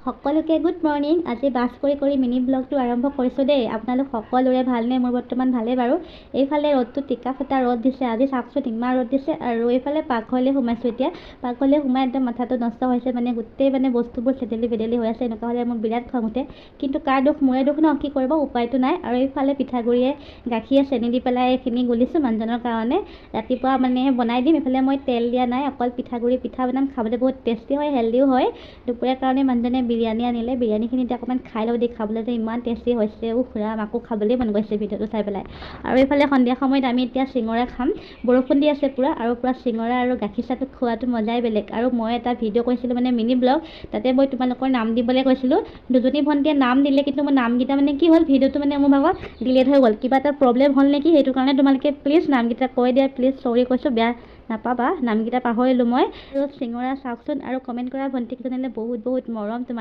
সকলোকে good morning. আজি bus কৰি মিনি ব্লগটো আৰম্ভ কৰিছোঁ দেই। আপোনালোক সকলোৰে ভালনে? মোৰ বৰ্তমান ভালেই বাৰু। এইফালে ৰ'দটো টিকা ফটা ৰ'দ দিছে। আজি চাওকচোন ইমান ৰ'দ দিছে। আৰু এইফালে পাকঘৰলৈ সোমাইছোঁ এতিয়া। পাকঘৰলৈ সোমাই একদম মাথাটো নষ্ট হৈছে, গোটেই বস্তুবোৰ চেদেলি বেদেলি হৈ আছে। এনেকুৱা হ'লে মোৰ বিৰাট খং উঠে, কিন্তু কাৰ দুখ? মোৰে দুখ ন, কি কৰিব, উপায়টো নাই। আৰু এইফালে পিঠাগুড়িয়ে গাখীৰে চেনি দি পেলাই এইখিনি গুলিছোঁ মানুহজনৰ কাৰণে। ৰাতিপুৱা বনাই দিম। এইফালে মই তেল দিয়া নাই, অকল পিঠাগুড়ি পিঠা বনাম। খাবলৈ বহুত টেষ্টি হয়, হেল্ডিও হয়। দুপৰীয়াৰ কাৰণে মানুহজনে বিৰিয়ানী আনিলে। বিৰিয়ানীখিনি এতিয়া অকণমান খাই লওঁ, খাবলৈ যে ইমান টেষ্টি হৈছে। খুৰাম, আকৌ খাবলৈ মন গৈছে ভিডিঅ'টো চাই পেলাই। আৰু এইফালে সন্ধিয়া সময়ত আমি এতিয়া চিঙৰা খাম। বৰষুণ দি আছে পূৰা, আৰু পূৰা চিঙৰা আৰু গাখীৰ চাহটো খোৱাটো মজাই বেলেগ। আৰু মই এটা ভিডিঅ' কৰিছিলোঁ মিনি ব্লগ, তাতে মই তোমালোকৰ নাম দিবলৈ কৈছিলোঁ। দুজনী ভণ্টিয়ে নাম দিলে, কিন্তু মোৰ নামকেইটা কি হ'ল, ভিডিঅ'টো মোৰ ভাগত ডিলেট হৈ গ'ল। কিবা এটা প্ৰব্লেম হ'ল নেকি, সেইটো কাৰণে তোমালোকে প্লিজ নামকেইটা কৈ দিয়া, প্লিজ। চৰি কৈছোঁ, বেয়া নাপাবা, নামকেইটা পাহৰিলোঁ মই। আৰু চিঙৰা চাওকচোন, আৰু কমেণ্ট কৰা ভণ্টিকেইজনীলৈ বহুত বহুত মৰম।